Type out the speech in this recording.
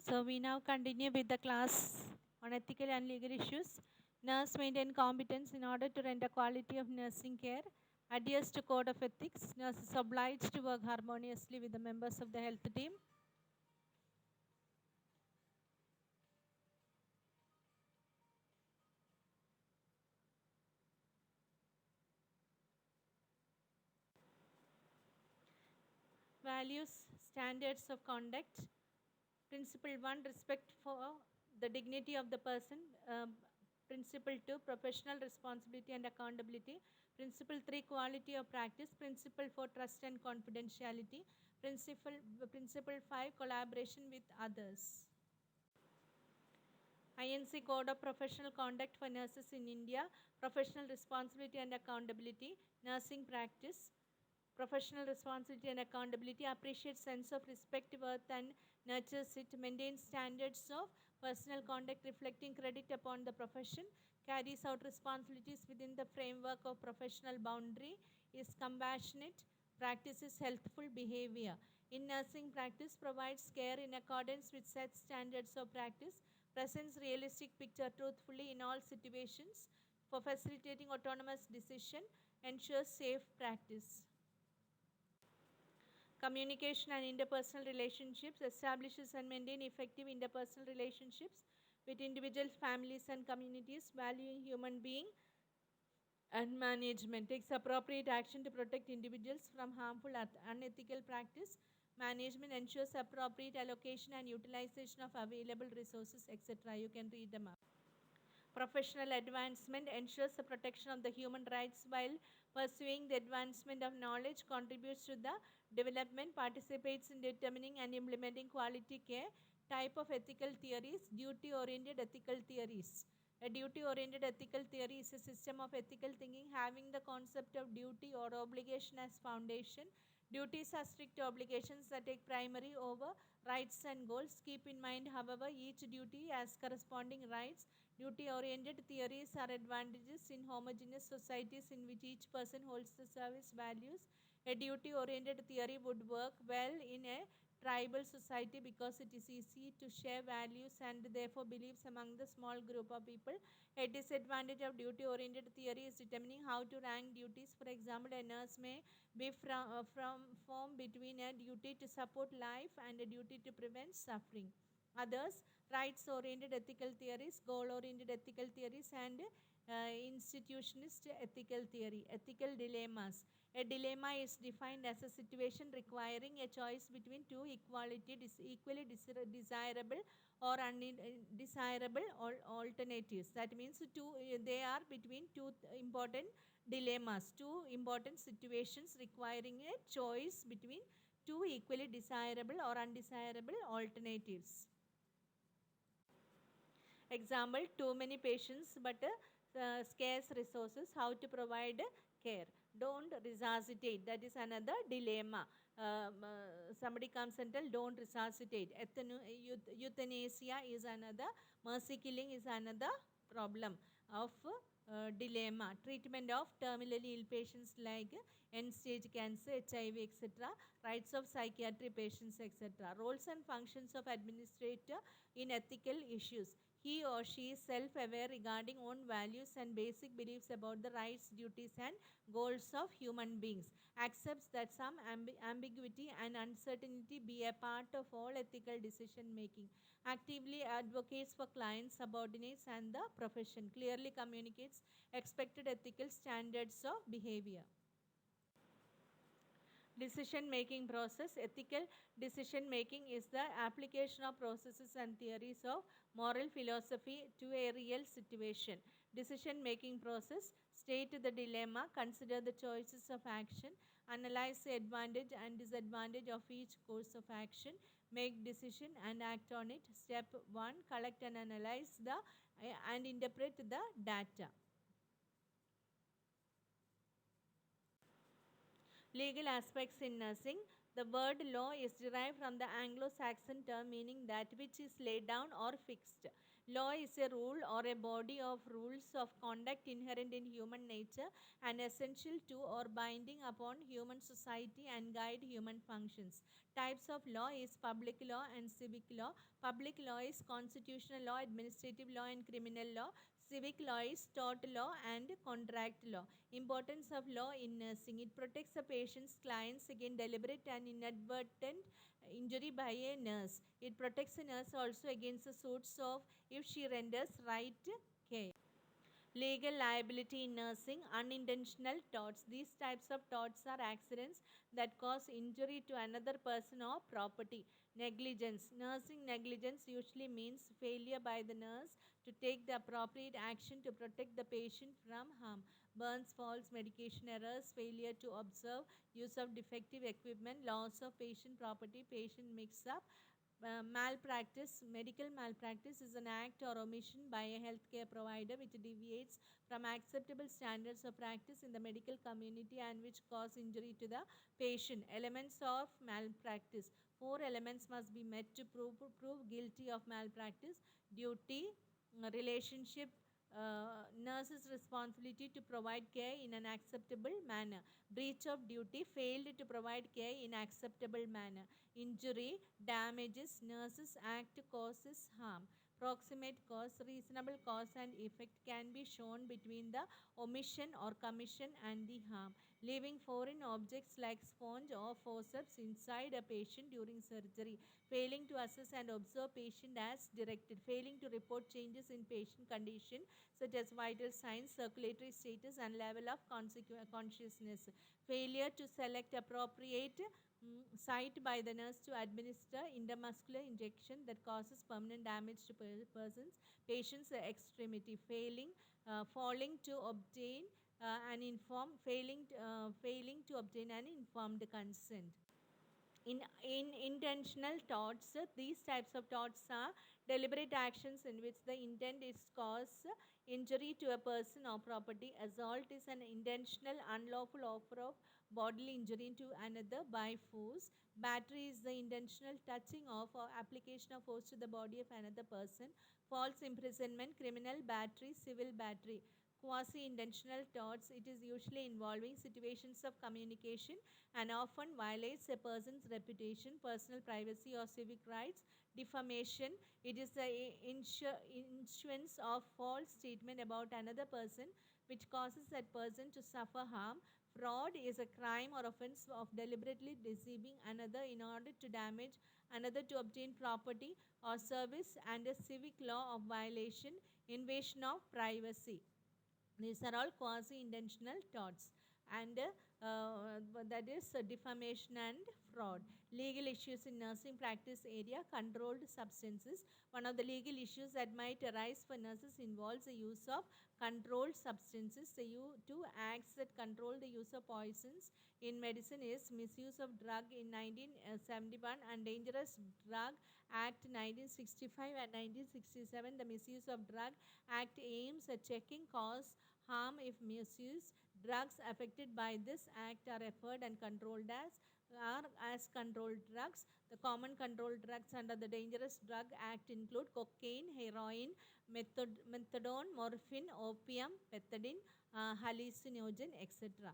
So we now continue with the class on ethical and legal issues. Nurse maintain competence in order to render quality of nursing care, adheres to code of ethics. Nurse is obliged to work harmoniously with the members of the health team. Values, standards of conduct. Principle 1, respect for the dignity of the person. Principle 2, professional responsibility and accountability. Principle 3, quality of practice. Principle 4, trust and confidentiality. Principle 5, collaboration with others. INC Code of Professional Conduct for Nurses in India. Professional responsibility and accountability. Nursing practice. Professional responsibility and accountability. Appreciates sense of respect, worth and nurtures it. Maintains standards of personal conduct reflecting credit upon the profession. Carries out responsibilities within the framework of professional boundary. Is compassionate. Practices healthful behavior. In nursing practice, provides care in accordance with set standards of practice. Presents realistic picture truthfully in all situations. For facilitating autonomous decision. Ensures safe practice. Communication and interpersonal relationships. Establishes and maintain effective interpersonal relationships with individuals, families and communities. Valuing human being and management. Takes appropriate action to protect individuals from harmful unethical practice. Management ensures appropriate allocation and utilization of available resources, etc. You can read them up. Professional advancement ensures the protection of the human rights while pursuing the advancement of knowledge, contributes to the development, participates in determining and implementing quality care. Type of ethical theories, duty-oriented ethical theories. A duty-oriented ethical theory is a system of ethical thinking having the concept of duty or obligation as foundation. Duties are strict obligations that take primary over rights and goals. Keep in mind, however, each duty has corresponding rights. Duty-oriented theories are advantages in homogeneous societies in which each person holds the service values. A duty-oriented theory would work well in a tribal society because it is easy to share values and therefore beliefs among the small group of people. A disadvantage of duty-oriented theory is determining how to rank duties. For example, a nurse may be form between a duty to support life and a duty to prevent suffering. Others, rights-oriented ethical theories, goal-oriented ethical theories and institutionist ethical theory. Ethical dilemmas. A dilemma is defined as a situation requiring a choice between two equally desirable or undesirable alternatives. That means they are between two important dilemmas, two important situations requiring a choice between two equally desirable or undesirable alternatives. Example, too many patients but scarce resources, how to provide care. Don't resuscitate, that is another dilemma. Somebody comes and tell don't resuscitate. Euthanasia is another. Mercy killing is another problem of dilemma. Treatment of terminally ill patients like end-stage cancer, HIV, etc. Rights of psychiatry patients, etc. Roles and functions of administrator in ethical issues. He or she is self-aware regarding own values and basic beliefs about the rights, duties and goals of human beings. Accepts that some ambiguity and uncertainty be a part of all ethical decision making. Actively advocates for clients, subordinates and the profession. Clearly communicates expected ethical standards of behavior. Decision making process. Ethical decision making is the application of processes and theories of moral philosophy to a real situation. Decision making process. State the dilemma, consider the choices of action, analyze the advantage and disadvantage of each course of action, make decision and act on it. Step 1, collect and analyze and interpret the data. Legal aspects in nursing. The word law is derived from the Anglo-Saxon term meaning that which is laid down or fixed. Law is a rule or a body of rules of conduct inherent in human nature and essential to or binding upon human society and guide human functions. Types of law is public law and civic law. Public law is constitutional law, administrative law, and criminal law. Civic law is tort law and contract law. Importance of law in nursing. It protects a patient's clients against deliberate and inadvertent injury by a nurse. It protects a nurse also against the suits of if she renders right care. Legal liability in nursing, unintentional torts. These types of torts are accidents that cause injury to another person or property. Negligence. Nursing negligence usually means failure by the nurse to take the appropriate action to protect the patient from harm. Burns, falls, medication errors, failure to observe, use of defective equipment, loss of patient property, patient mix up. Malpractice. Medical malpractice is an act or omission by a healthcare provider which deviates from acceptable standards of practice in the medical community and which cause injury to the patient. Elements of malpractice. Four elements must be met to prove guilty of malpractice: duty, relationship, nurse's responsibility to provide care in an acceptable manner. Breach of duty, failed to provide care in acceptable manner. Injury, damages, nurses act causes harm. Proximate cause, reasonable cause and effect can be shown between the omission or commission and the harm. Leaving foreign objects like sponge or forceps inside a patient during surgery. Failing to assess and observe patient as directed. Failing to report changes in patient condition such as vital signs, circulatory status and level of consciousness. Failure to select appropriate site by the nurse to administer intramuscular injection that causes permanent damage to patient's extremity. Failing to obtain failing to obtain an informed consent. In intentional torts, these types of torts are deliberate actions in which the intent is cause injury to a person or property. Assault is an intentional unlawful offer of bodily injury to another by force. Battery is the intentional touching of or application of force to the body of another person. False imprisonment, criminal battery, civil battery. Quasi intentional torts, it is usually involving situations of communication and often violates a person's reputation, personal privacy, or civic rights. Defamation, it is the issuance of false statement about another person which causes that person to suffer harm. Fraud is a crime or offense of deliberately deceiving another in order to damage another to obtain property or service, and a civic law of violation, invasion of privacy. These are all quasi-intentional torts, and that is defamation and fraud. Legal issues in nursing practice area, controlled substances. One of the legal issues that might arise for nurses involves the use of controlled substances. The two acts that control the use of poisons in medicine is Misuse of Drug in 1971 and Dangerous Drug Act 1965 and 1967. The Misuse of Drug Act aims at checking cause harm if misused. Drugs affected by this act are referred and controlled as controlled drugs. The common controlled drugs under the Dangerous Drug Act include cocaine, heroin, methadone, morphine, opium, pethidine, hallucinogen, etc.